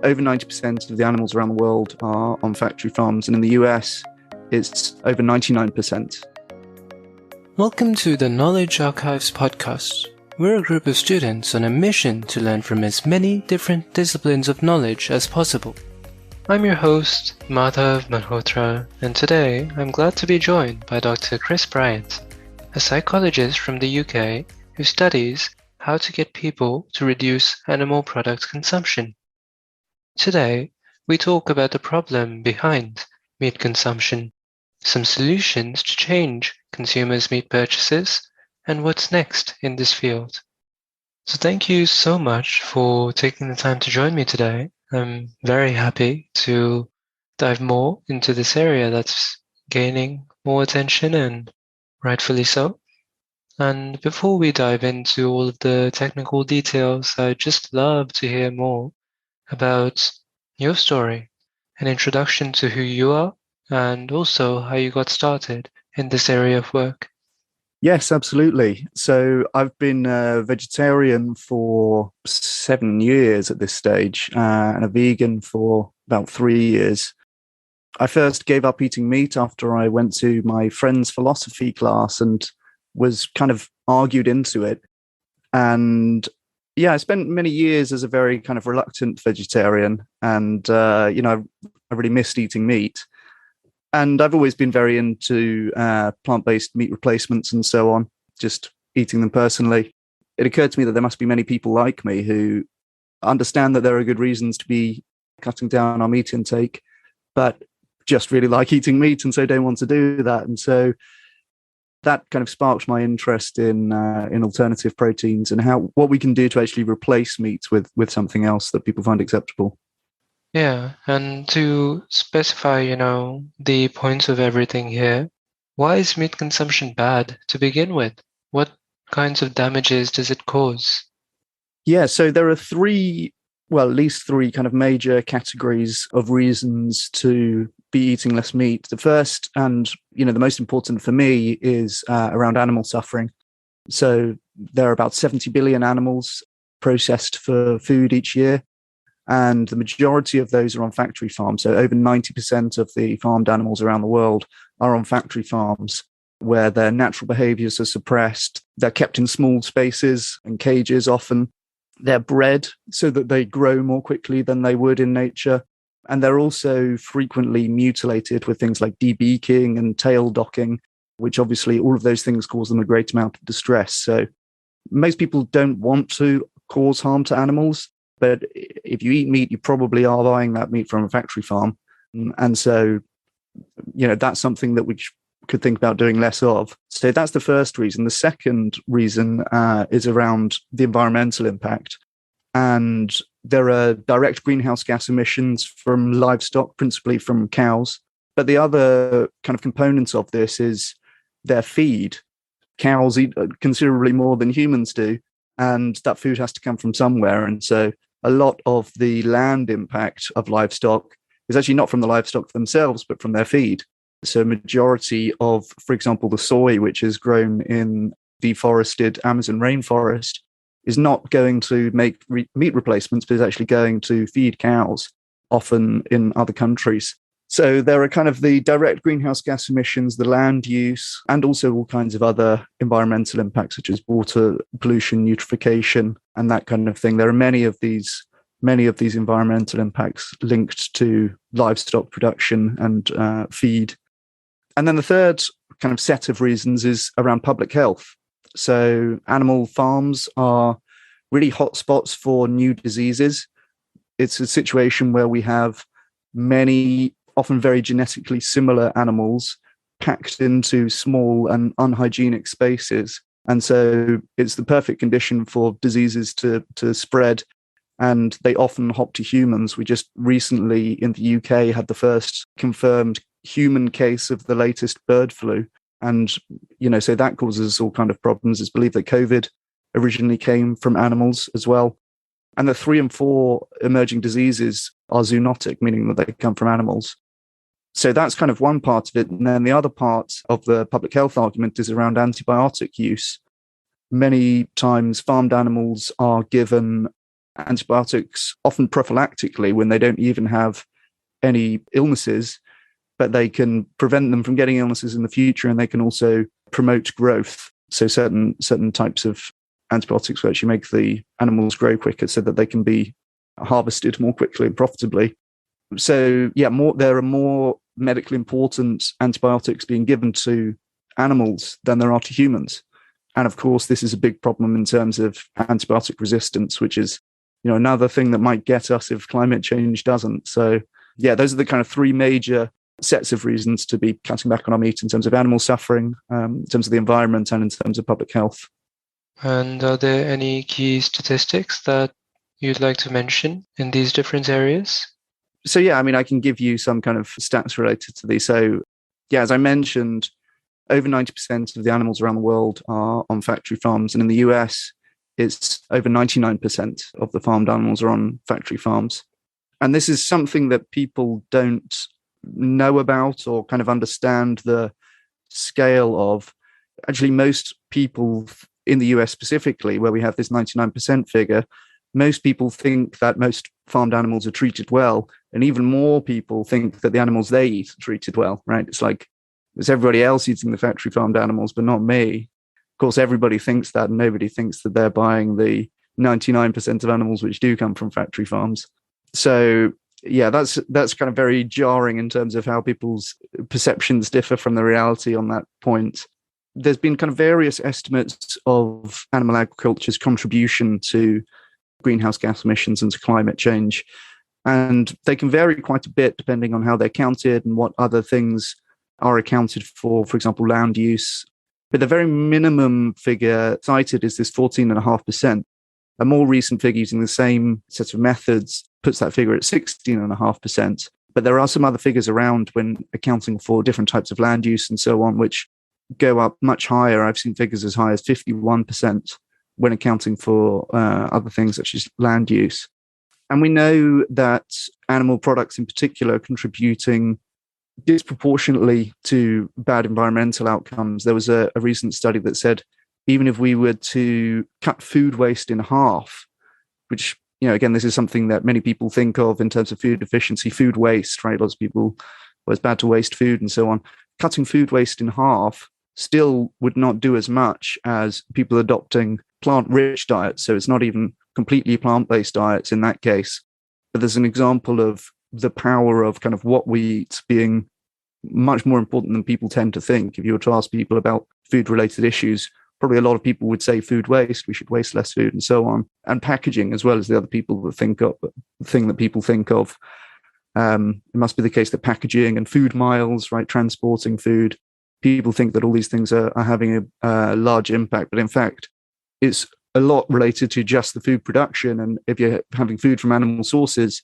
Over 90% of the animals around the world are on factory farms, and in the US, it's over 99%. Welcome to the Knowledge Archives podcast. We're a group of students on a mission to learn from as many different disciplines of knowledge as possible. I'm your host, Madhav Malhotra, and today I'm glad to be joined by Dr. Chris Bryant, a psychologist from the UK who studies how to get people to reduce animal product consumption. Today, we talk about the problem behind meat consumption, some solutions to change consumers' meat purchases, and what's next in this field. So thank you so much for taking the time to join me today. I'm very happy to dive more into this area that's gaining more attention, and rightfully so. And before we dive into all of the technical details, I'd just love to hear more about your story, an introduction to who you are, and also how you got started in this area of work. Yes, absolutely. So I've been a vegetarian for 7 years at this stage, and a vegan for about 3 years. I first gave up eating meat after I went to my friend's philosophy class and was kind of argued into it. And yeah, I spent many years as a very kind of reluctant vegetarian, and I really missed eating meat. And I've always been very into plant-based meat replacements and so on, just eating them personally. It occurred to me that there must be many people like me who understand that there are good reasons to be cutting down our meat intake, but just really like eating meat and so don't want to do that. And so that kind of sparked my interest in alternative proteins and what we can do to actually replace meat with something else that people find acceptable. Yeah, and to specify, the points of everything here, why is meat consumption bad to begin with? What kinds of damages does it cause? Yeah, so there are at least three kind of major categories of reasons to be eating less meat. The first, and the most important for me, is around animal suffering. So there are about 70 billion animals processed for food each year, and the majority of those are on factory farms. So over 90% of the farmed animals around the world are on factory farms, where their natural behaviors are suppressed. They're kept in small spaces and cages often. They're bred so that they grow more quickly than they would in nature. And they're also frequently mutilated with things like debeaking and tail docking, which obviously all of those things cause them a great amount of distress. So most people don't want to cause harm to animals, but if you eat meat, you probably are buying that meat from a factory farm. And so, that's something that we could think about doing less of. So that's the first reason. The second reason is around the environmental impact. And there are direct greenhouse gas emissions from livestock, principally from cows. But the other kind of component of this is their feed. Cows eat considerably more than humans do, and that food has to come from somewhere. And so a lot of the land impact of livestock is actually not from the livestock themselves, but from their feed. So majority of, for example, the soy, which is grown in deforested Amazon rainforest, is not going to make meat replacements, but is actually going to feed cows, often in other countries. So there are kind of the direct greenhouse gas emissions, the land use, and also all kinds of other environmental impacts, such as water pollution, eutrophication, and that kind of thing. There are many of these environmental impacts linked to livestock production and feed. And then the third kind of set of reasons is around public health. So animal farms are really hotspots for new diseases. It's a situation where we have many, often very genetically similar animals packed into small and unhygienic spaces. And so it's the perfect condition for diseases to spread, and they often hop to humans. We just recently in the UK had the first confirmed human case of the latest bird flu. And, so that causes all kind of problems. It's believed that COVID originally came from animals as well. And the 3 and 4 emerging diseases are zoonotic, meaning that they come from animals. So that's kind of one part of it. And then the other part of the public health argument is around antibiotic use. Many times farmed animals are given antibiotics often prophylactically when they don't even have any illnesses, but they can prevent them from getting illnesses in the future, and they can also promote growth. So certain types of antibiotics will actually make the animals grow quicker so that they can be harvested more quickly and profitably. So there are more medically important antibiotics being given to animals than there are to humans. And of course, this is a big problem in terms of antibiotic resistance, which is, another thing that might get us if climate change doesn't. So those are the kind of three major sets of reasons to be cutting back on our meat in terms of animal suffering, in terms of the environment, and in terms of public health. And are there any key statistics that you'd like to mention in these different areas? So I can give you some kind of stats related to these. So as I mentioned, over 90% of the animals around the world are on factory farms. And in the US, it's over 99% of the farmed animals are on factory farms. And this is something that people don't know about or kind of understand the scale of. Actually, most people in the US specifically, where we have this 99% figure, most people think that most farmed animals are treated well. And even more people think that the animals they eat are treated well, right? It's like, it's everybody else eating the factory farmed animals, but not me. Of course, everybody thinks that, and nobody thinks that they're buying the 99% of animals which do come from factory farms. So that's kind of very jarring in terms of how people's perceptions differ from the reality on that point. There's been kind of various estimates of animal agriculture's contribution to greenhouse gas emissions and to climate change. And they can vary quite a bit depending on how they're counted and what other things are accounted for example, land use. But the very minimum figure cited is this 14.5%. A more recent figure using the same set of methods puts that figure at 16.5%. But there are some other figures around when accounting for different types of land use and so on, which go up much higher. I've seen figures as high as 51% when accounting for other things such as land use. And we know that animal products in particular are contributing disproportionately to bad environmental outcomes. There was a recent study that said even if we were to cut food waste in half, which, again, this is something that many people think of in terms of food efficiency, food waste, right? Lots of people, well, it's bad to waste food and so on. Cutting food waste in half still would not do as much as people adopting plant-rich diets. So it's not even completely plant-based diets in that case. But there's an example of the power of kind of what we eat being much more important than people tend to think. If you were to ask people about food-related issues, probably a lot of people would say food waste, we should waste less food and so on. And packaging as well as the other people that think of, the thing that people think of. It must be the case that packaging and food miles, right, transporting food, people think that all these things are having a large impact. But in fact, it's a lot related to just the food production. And if you're having food from animal sources,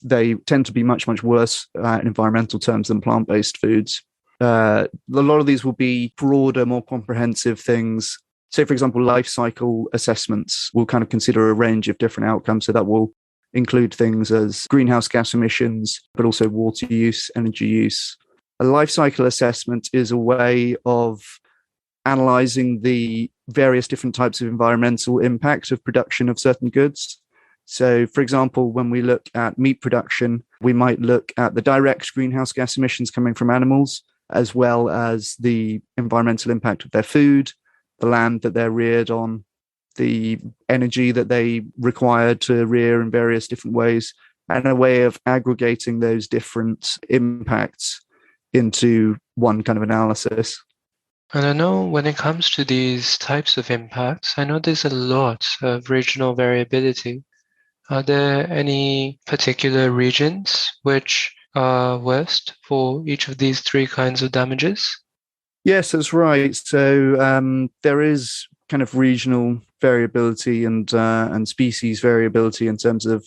they tend to be much, much worse in environmental terms than plant-based foods. A lot of these will be broader, more comprehensive things. So, for example, life cycle assessments will kind of consider a range of different outcomes. So that will include things as greenhouse gas emissions, but also water use, energy use. A life cycle assessment is a way of analyzing the various different types of environmental impact of production of certain goods. So, for example, when we look at meat production, we might look at the direct greenhouse gas emissions coming from animals, as well as the environmental impact of their food, the land that they're reared on, the energy that they require to rear in various different ways, and a way of aggregating those different impacts into one kind of analysis. And I know when it comes to these types of impacts, I know there's a lot of regional variability. Are there any particular regions which are worst for each of these three kinds of damages? Yes, that's right. So there is kind of regional variability and species variability in terms of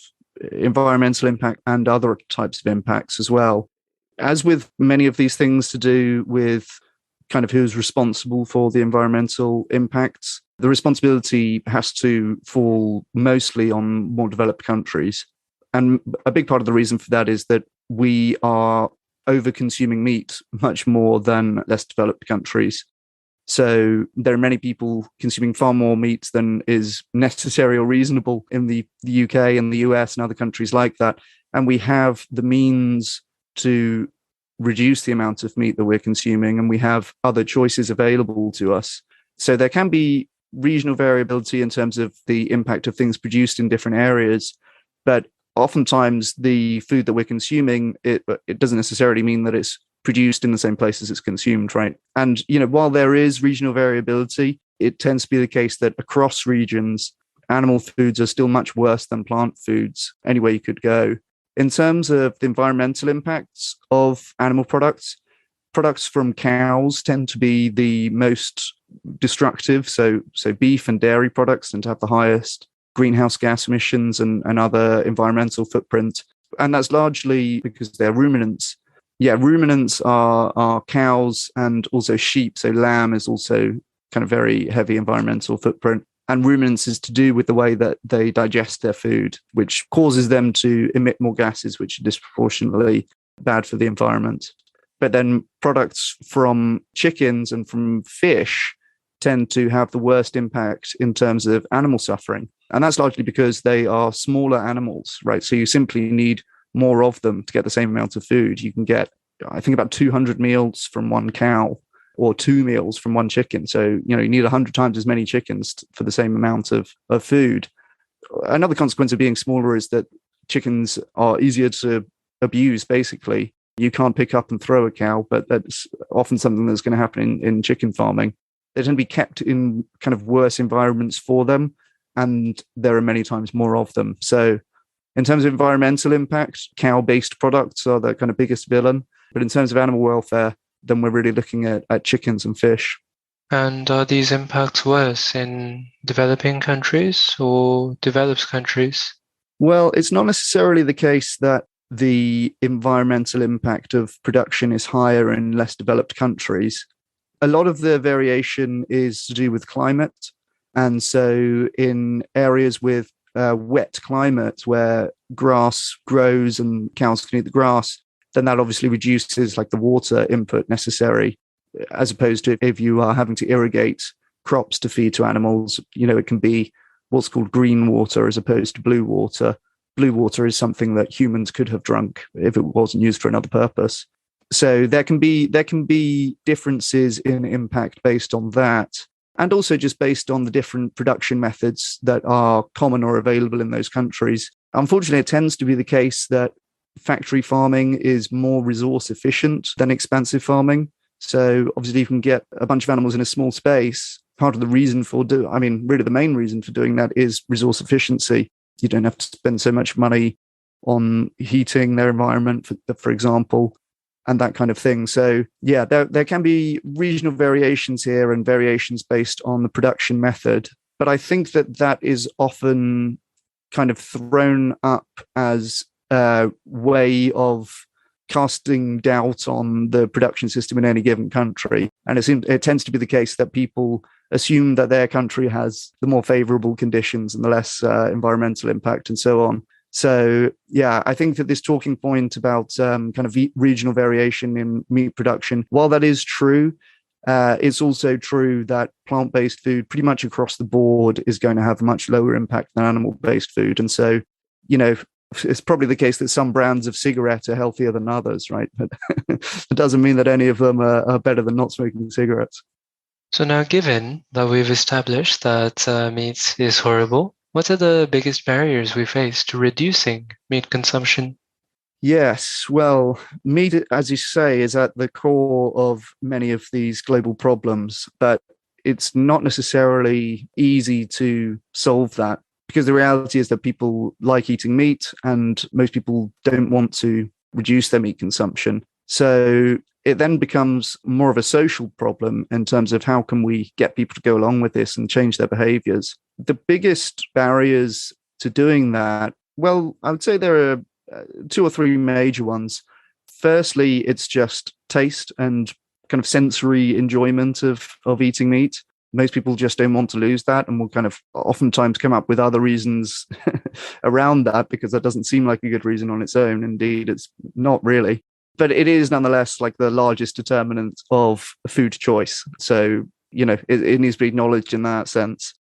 environmental impact and other types of impacts as well. As with many of these things to do with kind of who's responsible for the environmental impacts, the responsibility has to fall mostly on more developed countries. And a big part of the reason for that is that we are over-consuming meat much more than less developed countries. So there are many people consuming far more meat than is necessary or reasonable in the UK and the US and other countries like that. And we have the means to reduce the amount of meat that we're consuming, and we have other choices available to us. So there can be regional variability in terms of the impact of things produced in different areas, but oftentimes the food that we're consuming, it doesn't necessarily mean that it's produced in the same place as it's consumed, right? And, while there is regional variability, it tends to be the case that across regions, animal foods are still much worse than plant foods, anywhere you could go. In terms of the environmental impacts of animal products from cows tend to be the most destructive. So beef and dairy products tend to have the highest greenhouse gas emissions and other environmental footprint. And that's largely because they're ruminants. Yeah, ruminants are cows and also sheep. So lamb is also kind of very heavy environmental footprint. And ruminants is to do with the way that they digest their food, which causes them to emit more gases, which are disproportionately bad for the environment. But then products from chickens and from fish tend to have the worst impact in terms of animal suffering. And that's largely because they are smaller animals, right? So you simply need more of them to get the same amount of food. You can get, I think, about 200 meals from one cow, or 2 meals from one chicken. So, you need 100 times as many chickens for the same amount of food. Another consequence of being smaller is that chickens are easier to abuse, basically. You can't pick up and throw a cow, but that's often something that's going to happen in chicken farming. They tend to be kept in kind of worse environments for them, and there are many times more of them. So in terms of environmental impact, cow-based products are the kind of biggest villain. But in terms of animal welfare, then we're really looking at chickens and fish. And are these impacts worse in developing countries or developed countries? Well, it's not necessarily the case that the environmental impact of production is higher in less developed countries. A lot of the variation is to do with climate. And so in areas with wet climate where grass grows and cows can eat the grass, then that obviously reduces like the water input necessary, as opposed to if you are having to irrigate crops to feed to animals. It can be what's called green water as opposed to blue water. Blue water is something that humans could have drunk if it wasn't used for another purpose. So there can be differences in impact based on that, and also just based on the different production methods that are common or available in those countries. Unfortunately, it tends to be the case that factory farming is more resource efficient than expansive farming. So obviously you can get a bunch of animals in a small space. Part of the reason really the main reason for doing that is resource efficiency. You don't have to spend so much money on heating their environment, for example, and that kind of thing. So yeah, there can be regional variations here and variations based on the production method. But I think that is often kind of thrown up as a way of casting doubt on the production system in any given country. And it tends to be the case that people assume that their country has the more favorable conditions and the less environmental impact and so on. So, yeah, I think that this talking point about kind of regional variation in meat production, while that is true, it's also true that plant-based food pretty much across the board is going to have a much lower impact than animal-based food. And so, it's probably the case that some brands of cigarette are healthier than others, right? But it doesn't mean that any of them are better than not smoking cigarettes. So now, given that we've established that meat is horrible, what are the biggest barriers we face to reducing meat consumption? Yes, well, meat, as you say, is at the core of many of these global problems, but it's not necessarily easy to solve that, because the reality is that people like eating meat and most people don't want to reduce their meat consumption. So it then becomes more of a social problem in terms of how can we get people to go along with this and change their behaviors. The biggest barriers to doing that, well, I would say there are 2 or 3 major ones. Firstly, it's just taste and kind of sensory enjoyment of eating meat. Most people just don't want to lose that and will kind of oftentimes come up with other reasons around that, because that doesn't seem like a good reason on its own. Indeed, it's not really. But it is nonetheless like the largest determinant of food choice. So, it needs to be acknowledged in that sense.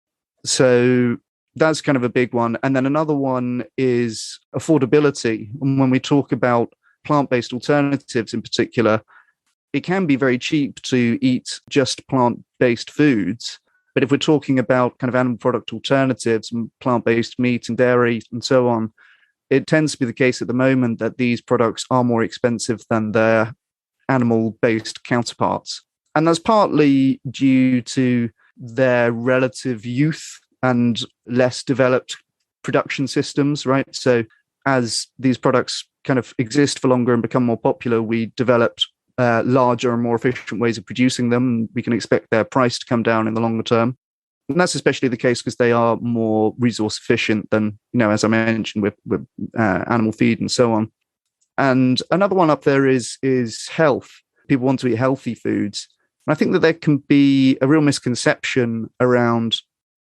So that's kind of a big one. And then another one is affordability. And when we talk about plant-based alternatives in particular, it can be very cheap to eat just plant-based foods. But if we're talking about kind of animal product alternatives and plant-based meat and dairy and so on, it tends to be the case at the moment that these products are more expensive than their animal-based counterparts. And that's partly due to their relative youth and less developed production systems, right? So as these products kind of exist for longer and become more popular, we developed larger and more efficient ways of producing them. We can expect their price to come down in the longer term. And that's especially the case because they are more resource efficient than, as I mentioned, with animal feed and so on. And another one up there is health. People want to eat healthy foods. And I think that there can be a real misconception around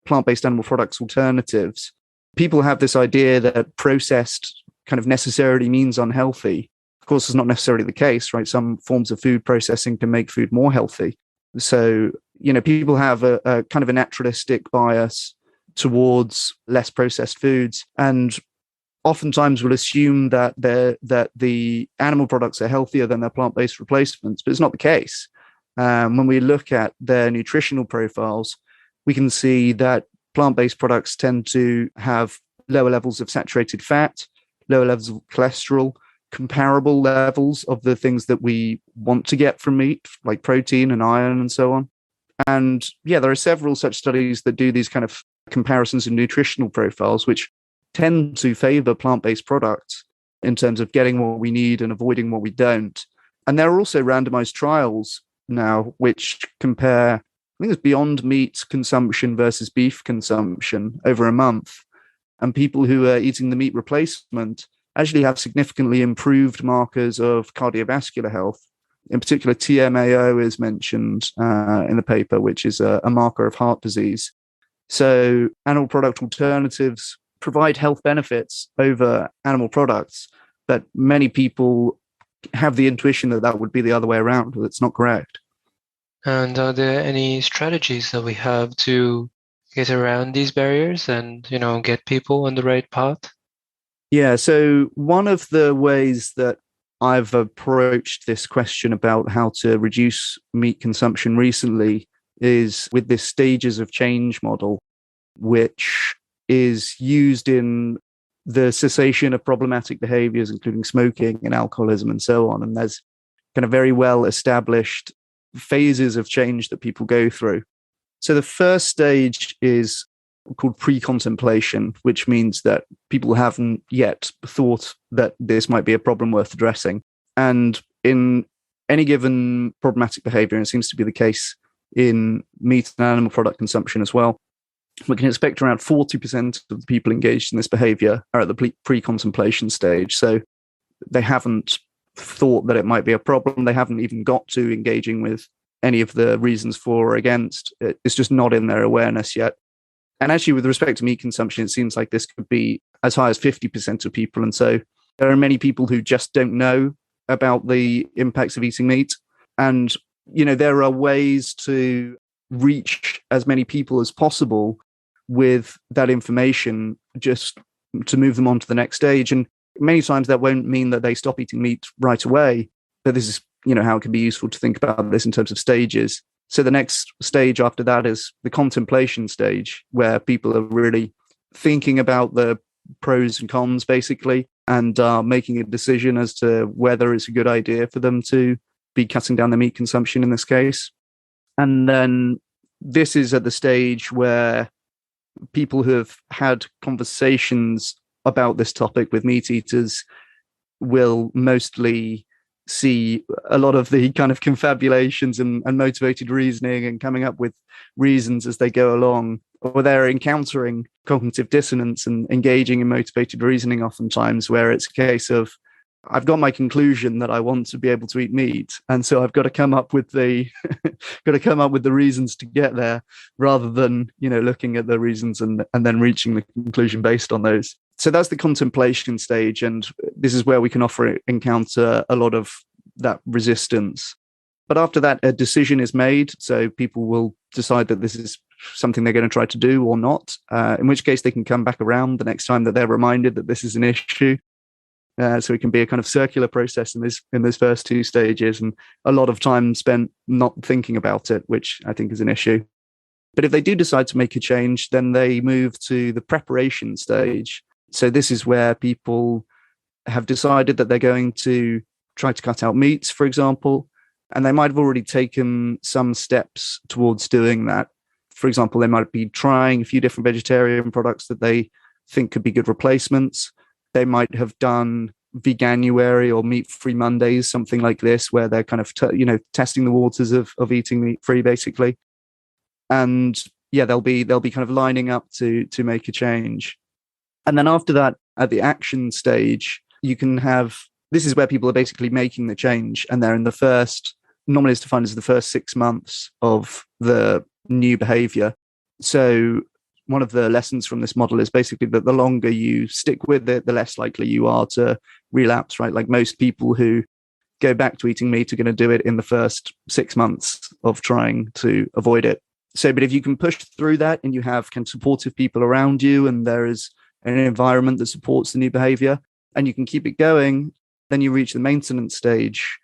plant-based animal products alternatives. People have this idea that processed kind of necessarily means unhealthy. Of course, it's not necessarily the case, right? Some forms of food processing can make food more healthy. So, people have a kind of a naturalistic bias towards less processed foods, and oftentimes will assume that the animal products are healthier than their plant-based replacements, but it's not the case. When we look at their nutritional profiles, we can see that plant-based products tend to have lower levels of saturated fat, lower levels of cholesterol, comparable levels of the things that we want to get from meat, like protein and iron and so on. And there are several such studies that do these kind of comparisons in nutritional profiles, which tend to favor plant-based products in terms of getting what we need and avoiding what we don't. And there are also randomized trials now which compare, I think it's beyond meat consumption versus beef consumption over a month. And people who are eating the meat replacement actually have significantly improved markers of cardiovascular health. In particular, TMAO is mentioned in the paper, which is a marker of heart disease. So animal product alternatives provide health benefits over animal products, but many people have the intuition that that would be the other way around. That's not correct. And are there any strategies that we have to get around these barriers and, get people on the right path? Yeah, so one of the ways that I've approached this question about how to reduce meat consumption recently is with this stages of change model, which is used in the cessation of problematic behaviors, including smoking and alcoholism and so on. And there's kind of very well established phases of change that people go through. So the first stage is called pre-contemplation, which means that people haven't yet thought that this might be a problem worth addressing. And in any given problematic behavior, and it seems to be the case in meat and animal product consumption as well, we can expect around 40% of the people engaged in this behavior are at the pre-contemplation stage. So they haven't thought that it might be a problem. They haven't even got to engaging with any of the reasons for or against. It's just not in their awareness yet. And actually, with respect to meat consumption, it seems like this could be as high as 50% of people. And so there are many people who just don't know about the impacts of eating meat. And, there are ways to reach as many people as possible with that information, just to move them on to the next stage. And many times that won't mean that they stop eating meat right away. But this is, how it can be useful to think about this in terms of stages. So the next stage after that is the contemplation stage, where people are really thinking about the pros and cons, basically, and making a decision as to whether it's a good idea for them to be cutting down their meat consumption in this case. And then this is at the stage where people who have had conversations about this topic with meat eaters will mostly see a lot of the kind of confabulations and motivated reasoning and coming up with reasons as they go along, or they're encountering cognitive dissonance and engaging in motivated reasoning oftentimes, where it's a case of, I've got my conclusion that I want to be able to eat meat, and so I've got to come up with the reasons to get there, rather than looking at the reasons and then reaching the conclusion based on those. So that's the contemplation stage, and this is where we can encounter a lot of that resistance. But after that, a decision is made. So people will decide that this is something they're going to try to do or not, in which case they can come back around the next time that they're reminded that this is an issue. So it can be a kind of circular process in those first two stages, and a lot of time spent not thinking about it, which I think is an issue. But if they do decide to make a change, then they move to the preparation stage. So this is where people have decided that they're going to try to cut out meats, for example, and they might have already taken some steps towards doing that. For example, they might be trying a few different vegetarian products that they think could be good replacements. They might have done veganuary or meat-free Mondays, something like this, where they're kind of testing the waters of eating meat-free, basically. And yeah, they'll be kind of lining up to make a change. And then after that, at the action stage, you can have, this is where people are basically making the change, and they're in the first, normally it's defined as the first 6 months of the new behavior. So one of the lessons from this model is basically that the longer you stick with it, the less likely you are to relapse, right? Like most people who go back to eating meat are going to do it in the first 6 months of trying to avoid it. So, but if you can push through that and you have kind of supportive people around you, and there is an environment that supports the new behavior, and you can keep it going, then you reach the maintenance stage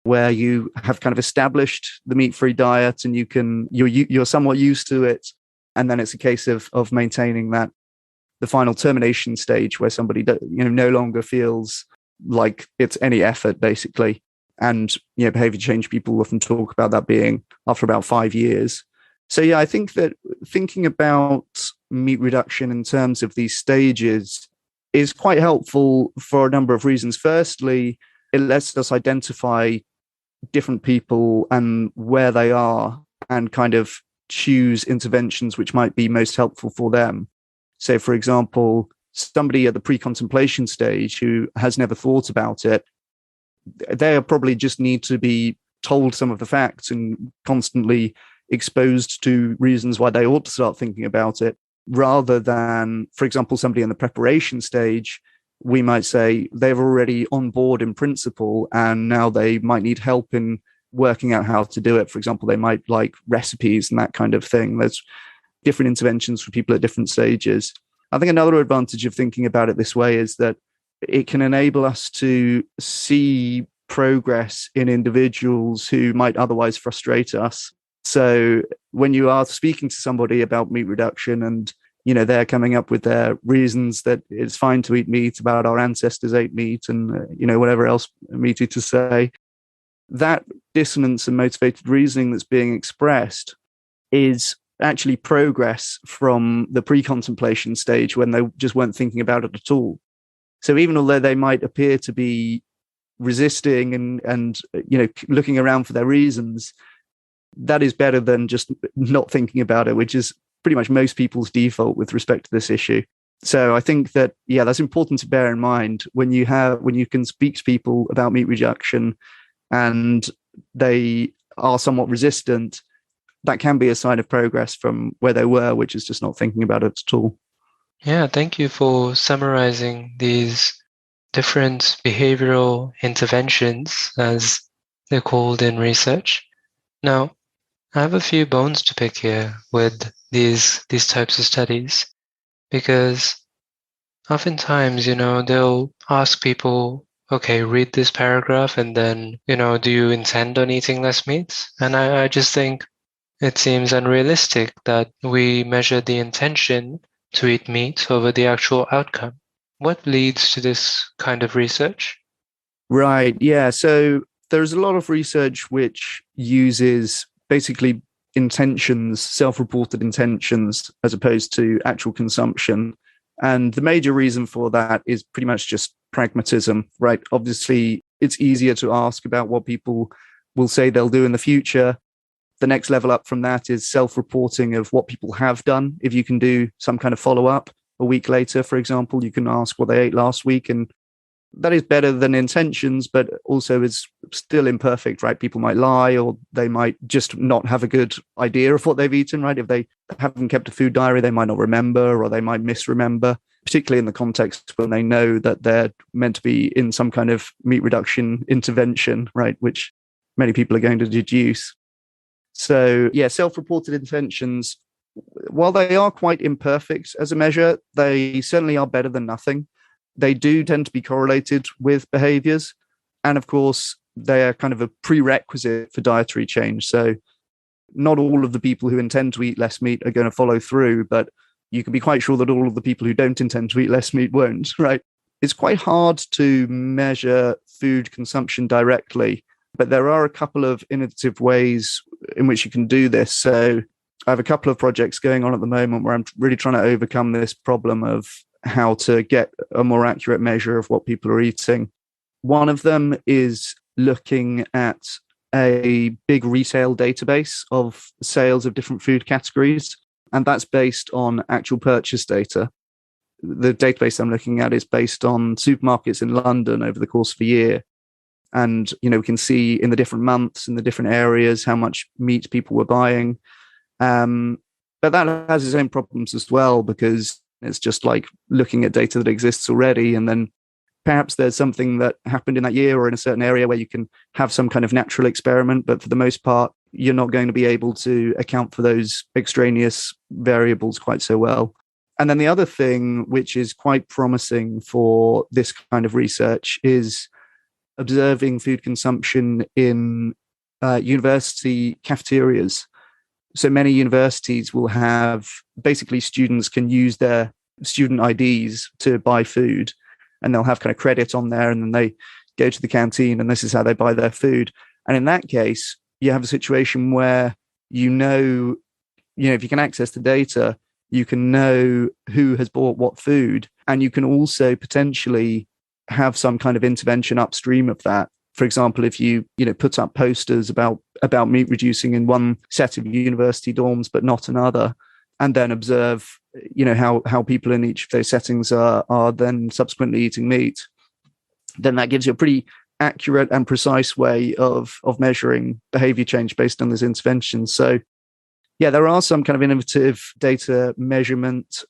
where you have kind of established the meat-free diet and you're somewhat used to it. And then it's a case of maintaining that. The final termination stage where somebody no longer feels like it's any effort, basically. And behavior change people often talk about that being after about 5 years. So yeah, I think that thinking about meat reduction in terms of these stages is quite helpful for a number of reasons. Firstly, it lets us identify different people and where they are and kind of choose interventions which might be most helpful for them. So, for example, somebody at the pre-contemplation stage who has never thought about it, they probably just need to be told some of the facts and constantly exposed to reasons why they ought to start thinking about it, rather than, for example, somebody in the preparation stage, we might say they're already on board in principle and now they might need help in working out how to do it. For example, they might like recipes and that kind of thing. There's different interventions for people at different stages. I think another advantage of thinking about it this way is that it can enable us to see progress in individuals who might otherwise frustrate us. So when you are speaking to somebody about meat reduction and they're coming up with their reasons that it's fine to eat meat, about our ancestors ate meat, and whatever else meat eaters say, that dissonance and motivated reasoning that's being expressed is actually progress from the pre-contemplation stage when they just weren't thinking about it at all. So even although they might appear to be resisting and looking around for their reasons, that is better than just not thinking about it, which is pretty much most people's default with respect to this issue. So I think that, yeah, that's important to bear in mind when you can speak to people about meat reduction and they are somewhat resistant. That can be a sign of progress from where they were, which is just not thinking about it at all. Yeah, thank you for summarizing these different behavioral interventions, as they're called in research. Now, I have a few bones to pick here with these types of studies, because oftentimes, they'll ask people, okay, read this paragraph and then, do you intend on eating less meat? And I just think it seems unrealistic that we measure the intention to eat meat over the actual outcome. What leads to this kind of research? Right. Yeah. So there's a lot of research which uses basically intentions, self-reported intentions, as opposed to actual consumption. And the major reason for that is pretty much just pragmatism, right? Obviously, it's easier to ask about what people will say they'll do in the future. The next level up from that is self-reporting of what people have done. If you can do some kind of follow-up a week later, for example, you can ask what they ate last week, and that is better than intentions, but also is still imperfect, right? People might lie, or they might just not have a good idea of what they've eaten, right? If they haven't kept a food diary, they might not remember, or they might misremember, particularly in the context when they know that they're meant to be in some kind of meat reduction intervention, right? Which many people are going to deduce. So, yeah, self-reported intentions, while they are quite imperfect as a measure, they certainly are better than nothing. They do tend to be correlated with behaviors. And of course, they are kind of a prerequisite for dietary change. So not all of the people who intend to eat less meat are going to follow through, but you can be quite sure that all of the people who don't intend to eat less meat won't, right? It's quite hard to measure food consumption directly, but there are a couple of innovative ways in which you can do this. So I have a couple of projects going on at the moment where I'm really trying to overcome this problem of how to get a more accurate measure of what people are eating. One of them is looking at a big retail database of sales of different food categories, and that's based on actual purchase data. The database I'm looking at is based on supermarkets in London over the course of a year. And, we can see in the different months, in the different areas, how much meat people were buying. But that has its own problems as well, because it's just like looking at data that exists already. And then perhaps there's something that happened in that year or in a certain area where you can have some kind of natural experiment. But for the most part, you're not going to be able to account for those extraneous variables quite so well. And then the other thing, which is quite promising for this kind of research, is observing food consumption in university cafeterias. So many universities will have, basically students can use their student IDs to buy food, and they'll have kind of credit on there, and then they go to the canteen and this is how they buy their food. And in that case, you have a situation where, if you can access the data, you can know who has bought what food, and you can also potentially have some kind of intervention upstream of that. For example, if you put up posters about meat reducing in one set of university dorms but not another, and then observe how people in each of those settings are then subsequently eating meat, then that gives you a pretty accurate and precise way of measuring behavior change based on those interventions. So yeah, there are some kind of innovative data measurement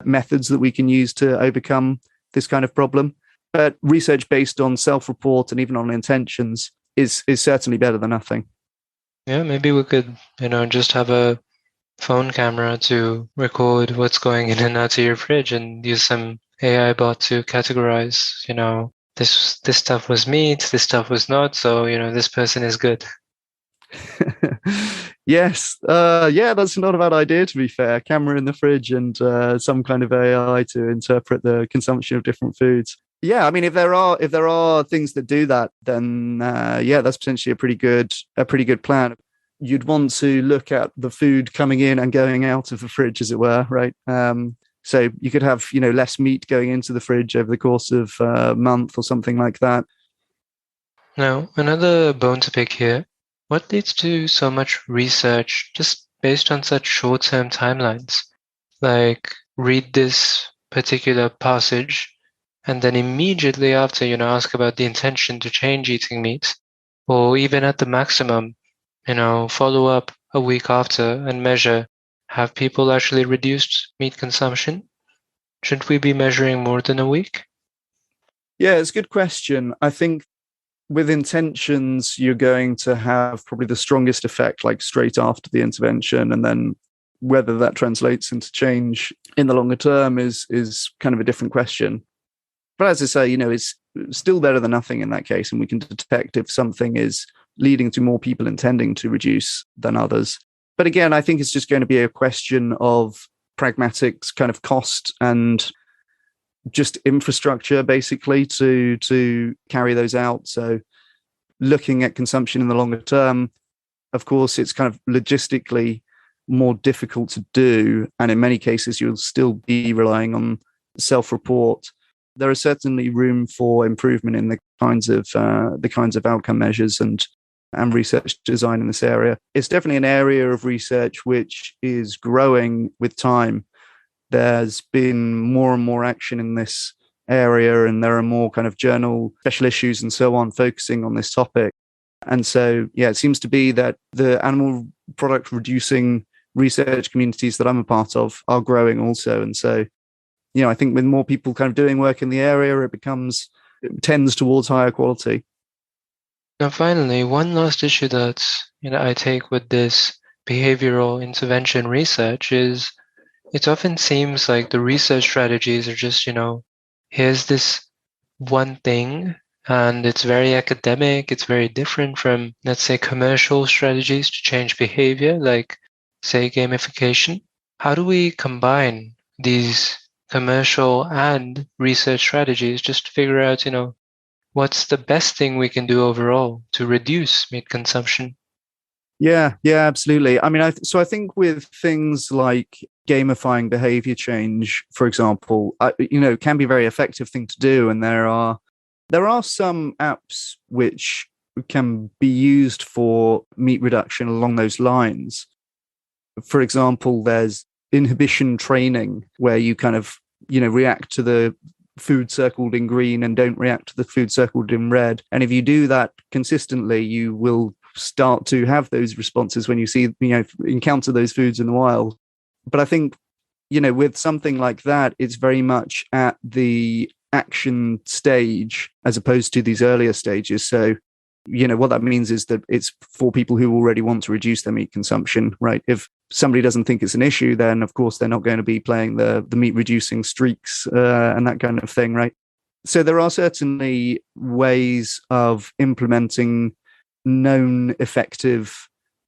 methods that we can use to overcome this kind of problem. But research based on self-report and even on intentions is certainly better than nothing. Yeah, maybe we could, just have a phone camera to record what's going in and out of your fridge and use some AI bot to categorize, this stuff was meat, this stuff was not, so, this person is good. Yes. Yeah, that's not a bad idea, to be fair. Camera in the fridge and some kind of AI to interpret the consumption of different foods. Yeah, I mean, if there are things that do that, then that's potentially a pretty good plan. You'd want to look at the food coming in and going out of the fridge, as it were, right? So you could have less meat going into the fridge over the course of a month or something like that. Now, another bone to pick here. What leads to so much research just based on such short-term timelines? Like, read this particular passage, and then immediately after, ask about the intention to change eating meat, or even at the maximum, follow up a week after and measure, have people actually reduced meat consumption? Shouldn't we be measuring more than a week? Yeah, it's a good question. I think with intentions, you're going to have probably the strongest effect like straight after the intervention, and then whether that translates into change in the longer term is kind of a different question. But as I say, it's still better than nothing in that case, and we can detect if something is leading to more people intending to reduce than others. But again, I think it's just going to be a question of pragmatic kind of cost and just infrastructure, basically, to carry those out. So looking at consumption in the longer term, of course, it's kind of logistically more difficult to do. And in many cases, you'll still be relying on self-report. There is certainly room for improvement in the kinds of outcome measures and research design in this area. It's definitely an area of research which is growing with time. There's been more and more action in this area, and there are more kind of journal special issues and so on focusing on this topic. And so, yeah, it seems to be that the animal product reducing research communities that I'm a part of are growing also. And so, I think with more people kind of doing work in the area, it tends towards higher quality. Now, finally, one last issue that I take with this behavioral intervention research is it often seems like the research strategies are just, here's this one thing, and it's very academic. It's very different from, let's say, commercial strategies to change behavior, like, say, gamification. How do we combine these commercial and research strategies just to figure out, what's the best thing we can do overall to reduce meat consumption? Yeah, yeah, absolutely. I mean, I think with things like gamifying behavior change, for example, can be a very effective thing to do. And there are some apps which can be used for meat reduction along those lines. For example, there's inhibition training where you kind of, react to the food circled in green and don't react to the food circled in red. And if you do that consistently, you will start to have those responses when you see, encounter those foods in the wild. But I think, with something like that, it's very much at the action stage as opposed to these earlier stages. So, what that means is that it's for people who already want to reduce their meat consumption, right? If somebody doesn't think it's an issue, then of course they're not going to be playing the meat reducing streaks and that kind of thing, right? So there are certainly ways of implementing known effective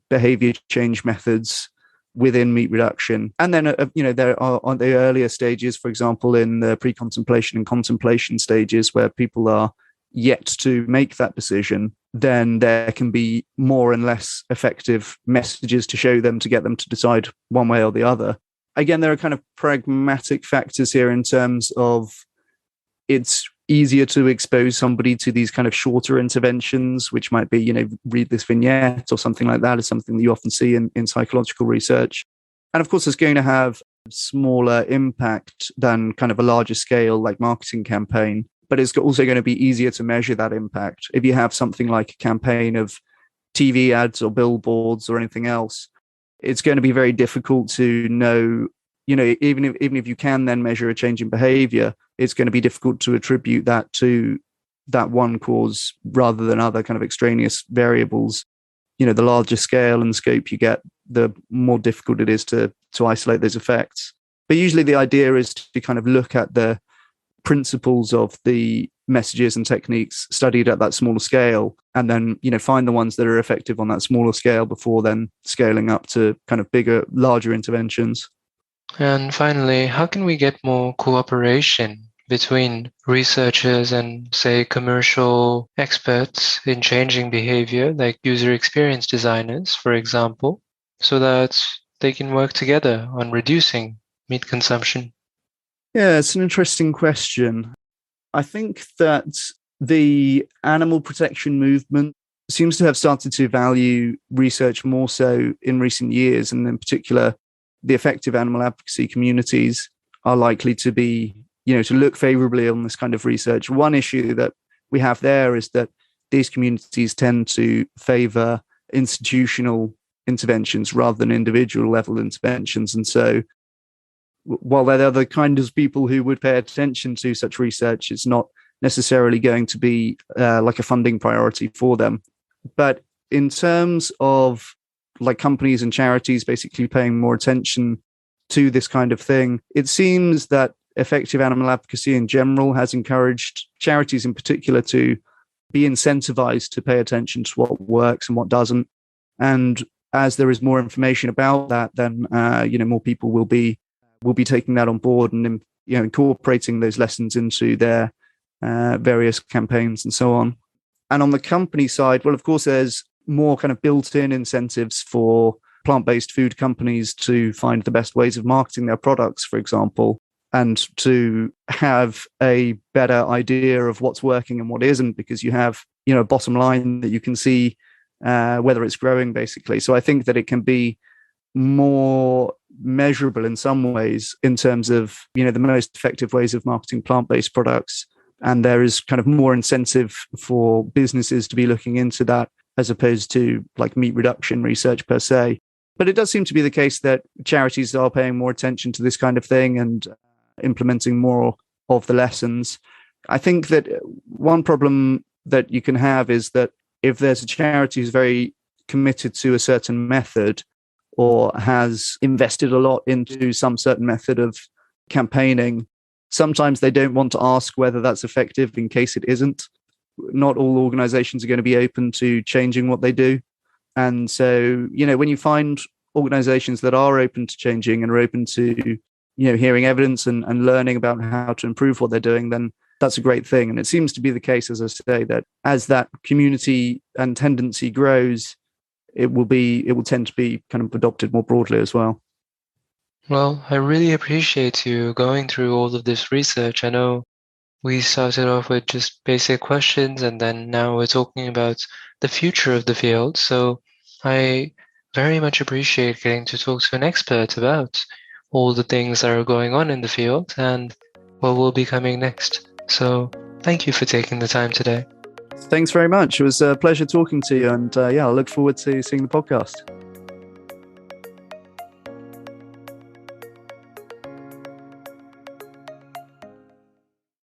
behavior change methods within meat reduction. And then, there are on the earlier stages, for example, in the pre-contemplation and contemplation stages where people are yet to make that decision, then there can be more and less effective messages to show them to get them to decide one way or the other. Again, there are kind of pragmatic factors here in terms of it's easier to expose somebody to these kind of shorter interventions, which might be, read this vignette or something like that, is something that you often see in psychological research. And of course, it's going to have smaller impact than kind of a larger scale like marketing campaign, but it's also going to be easier to measure that impact. If you have something like a campaign of TV ads or billboards or anything else, it's going to be very difficult to know, even if you can then measure a change in behavior, it's going to be difficult to attribute that to that one cause rather than other kind of extraneous variables. The larger scale and scope you get, the more difficult it is to isolate those effects. But usually the idea is to kind of look at the principles of the messages and techniques studied at that smaller scale, and then find the ones that are effective on that smaller scale before then scaling up to kind of bigger, larger interventions. And finally, how can we get more cooperation between researchers and, say, commercial experts in changing behavior, like user experience designers, for example, so that they can work together on reducing meat consumption? Yeah, it's an interesting question. I think that the animal protection movement seems to have started to value research more so in recent years, and in particular, the effective animal advocacy communities are likely to be, to look favorably on this kind of research. One issue that we have there is that these communities tend to favor institutional interventions rather than individual level interventions. And so while there are the kind of people who would pay attention to such research, it's not necessarily going to be like a funding priority for them. But in terms of like companies and charities basically paying more attention to this kind of thing, it seems that effective animal advocacy in general has encouraged charities in particular to be incentivized to pay attention to what works and what doesn't. And as there is more information about that, then more people will be taking that on board and incorporating those lessons into their various campaigns and so on. And on the company side, well, of course, there's more kind of built-in incentives for plant-based food companies to find the best ways of marketing their products, for example, and to have a better idea of what's working and what isn't, because you have a bottom line that you can see whether it's growing, basically. So I think that it can be more measurable in some ways in terms of the most effective ways of marketing plant-based products, and there is kind of more incentive for businesses to be looking into that as opposed to like meat reduction research per se. But it does seem to be the case that charities are paying more attention to this kind of thing and implementing more of the lessons. I think that one problem that you can have is that if there's a charity who's very committed to a certain method or has invested a lot into some certain method of campaigning, sometimes they don't want to ask whether that's effective in case it isn't. Not all organizations are going to be open to changing what they do. And so, when you find organizations that are open to changing and are open to, hearing evidence and learning about how to improve what they're doing, then that's a great thing. And it seems to be the case, as I say, that as that community and tendency grows, it will tend to be kind of adopted more broadly as well. Well, I really appreciate you going through all of this research. I know we started off with just basic questions, and then now we're talking about the future of the field. So I very much appreciate getting to talk to an expert about all the things that are going on in the field and what will be coming next. So thank you for taking the time today. Thanks very much. It was a pleasure talking to you. And I look forward to seeing the podcast.